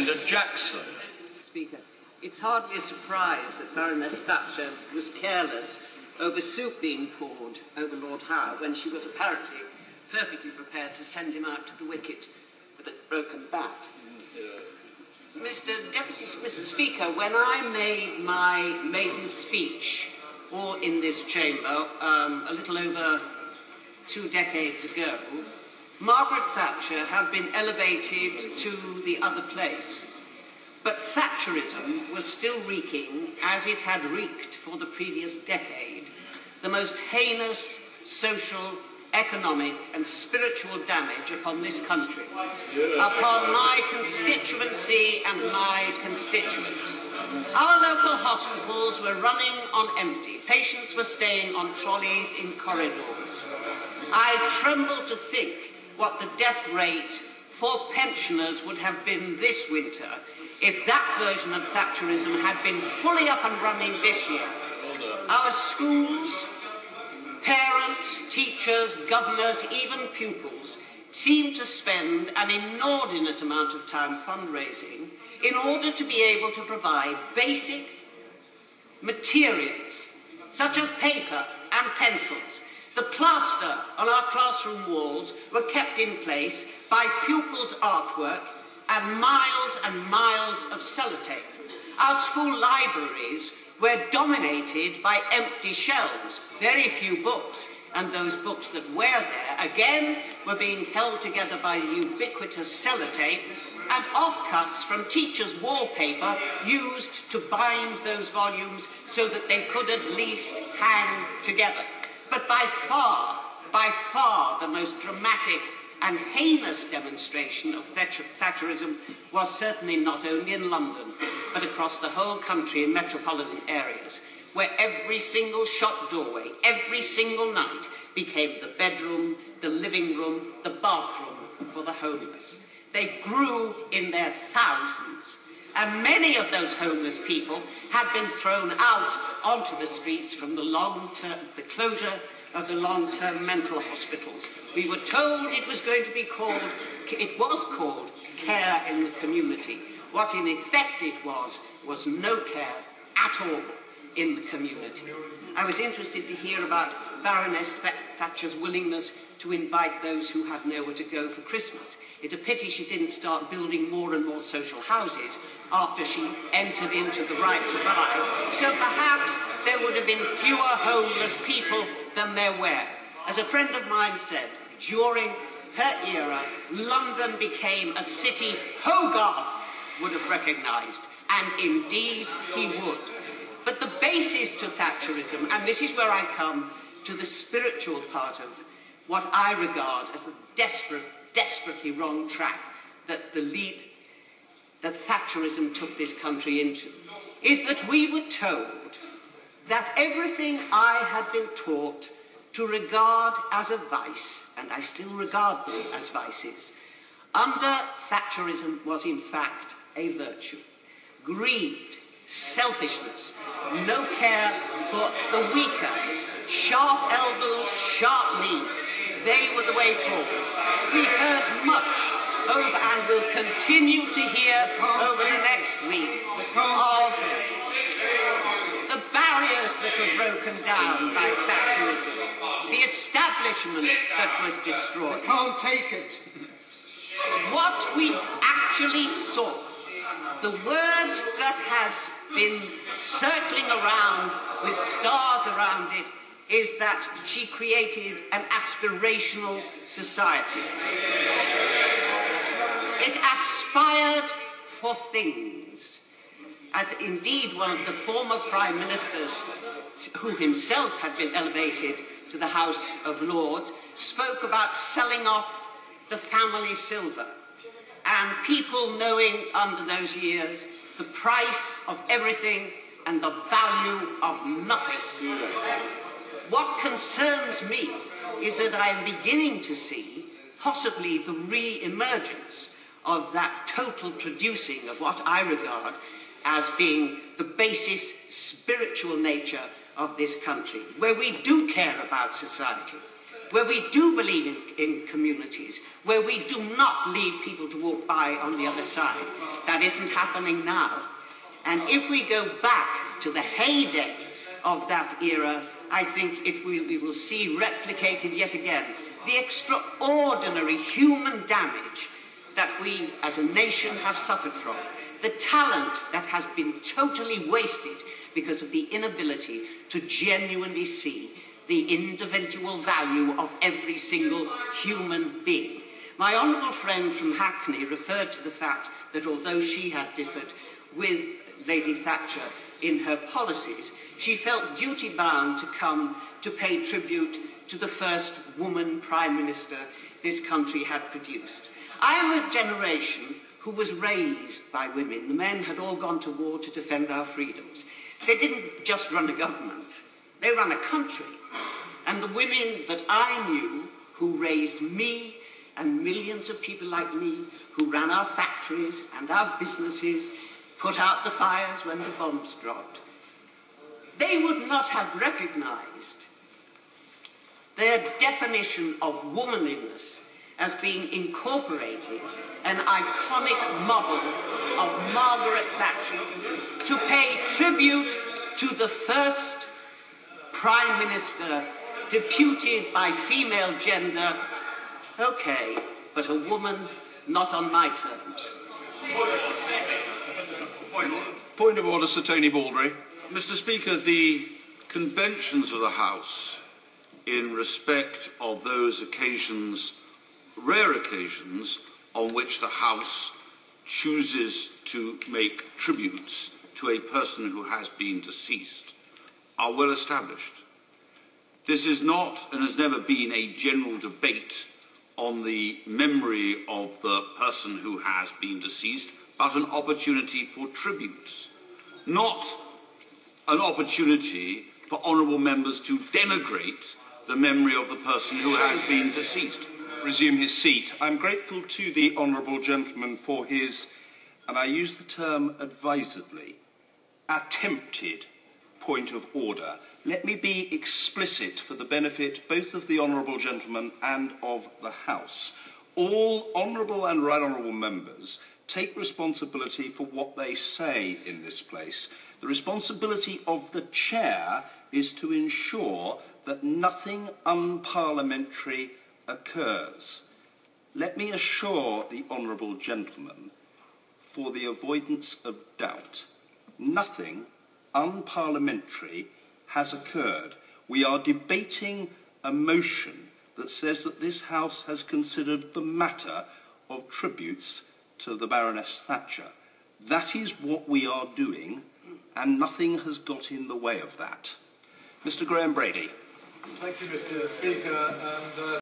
Brenda Jackson. Speaker, it's hardly a surprise that Baroness Thatcher was careless over soup being poured over Lord Howe when she was apparently perfectly prepared to send him out to the wicket with a broken bat. Mr. Speaker, when I made my maiden speech, all in this chamber, a little over 2 decades ago, Margaret Thatcher had been elevated to the other place. But Thatcherism was still wreaking, as it had wreaked for the previous decade, the most heinous social, economic and spiritual damage upon this country, upon my constituency and my constituents. Our local hospitals were running on empty. Patients were staying on trolleys in corridors. I tremble to think what the death rate for pensioners would have been this winter if that version of Thatcherism had been fully up and running this year. Our schools, parents, teachers, governors, even pupils seem to spend an inordinate amount of time fundraising in order to be able to provide basic materials, such as paper and pencils. The plaster on our classroom walls were kept in place by pupils' artwork and miles of sellotape. Our school libraries were dominated by empty shelves, very few books, and those books that were there, again, were being held together by ubiquitous sellotape and offcuts from teachers' wallpaper used to bind those volumes so that they could at least hang together. But by far, the most dramatic and heinous demonstration of Thatcherism was certainly not only in London, but across the whole country in metropolitan areas, where every single shop doorway, every single night, became the bedroom, the living room, the bathroom for the homeless. They grew in their thousands, and many of those homeless people had been thrown out onto the streets from the closure of the long-term mental hospitals. We were told it was called care in the community. What in effect it was no care at all in the community. I was interested to hear about Baroness Thatcher's willingness to invite those who had nowhere to go for Christmas. It's a pity she didn't start building more and more social houses after she entered into the right to buy. So perhaps there would have been fewer homeless people than there were. As a friend of mine said, during her era, London became a city Hogarth would have recognised, and indeed he would. But the basis to Thatcherism, and this is where I come to the spiritual part of what I regard as the desperately wrong track that Thatcherism took this country into, is that we were told that everything I had been taught to regard as a vice, and I still regard them as vices, under Thatcherism was in fact a virtue. Greed, selfishness, no care for the weaker, sharp elbows, sharp knees, they were the way forward. We heard much over and will continue to hear over the next week of the barriers that were broken down by Thatcherism, the establishment that was destroyed. I can't take it. What we actually saw, the word that has been circling around with stars around it, is that she created an aspirational society. It aspired for things, as indeed one of the former prime ministers, who himself had been elevated to the House of Lords, spoke about selling off the family silver, and people knowing under those years the price of everything and the value of nothing. What concerns me is that I am beginning to see possibly the re-emergence of that total traducing of what I regard as being the basis spiritual nature of this country, where we do care about society, where we do believe in communities, where we do not leave people to walk by on the other side. That isn't happening now. And if we go back to the heyday of that era, I think we will see replicated yet again the extraordinary human damage that we as a nation have suffered from, the talent that has been totally wasted because of the inability to genuinely see the individual value of every single human being. My honourable friend from Hackney referred to the fact that although she had differed with Lady Thatcher in her policies, she felt duty-bound to come to pay tribute to the first woman Prime Minister this country had produced. I am a generation who was raised by women. The men had all gone to war to defend our freedoms. They didn't just run a government, they ran a country. And the women that I knew, who raised me and millions of people like me, who ran our factories and our businesses, put out the fires when the bombs dropped, they would not have recognised their definition of womanliness as being incorporated an iconic model of Margaret Thatcher to pay tribute to the first Prime Minister deputed by female gender. Okay, but a woman not on my terms. Point of order, Sir Tony Baldry. Mr. Speaker, the conventions of the House in respect of those occasions, rare occasions, on which the House chooses to make tributes to a person who has been deceased, are well established. This is not and has never been a general debate on the memory of the person who has been deceased, but an opportunity for tributes, not an opportunity for honourable members to denigrate the memory of the person who has been deceased. Resume his seat. I'm grateful to the honourable gentleman for his, and I use the term advisedly, attempted point of order. Let me be explicit for the benefit both of the honourable gentleman and of the House. All honourable and right honourable members take responsibility for what they say in this place. The responsibility of the chair is to ensure that nothing unparliamentary occurs. Let me assure the honourable gentleman, for the avoidance of doubt, nothing unparliamentary has occurred. We are debating a motion that says that this House has considered the matter of tributes to the Baroness Thatcher. That is what we are doing, and nothing has got in the way of that. Mr. Graham Brady. Thank you, Mr. Speaker. And,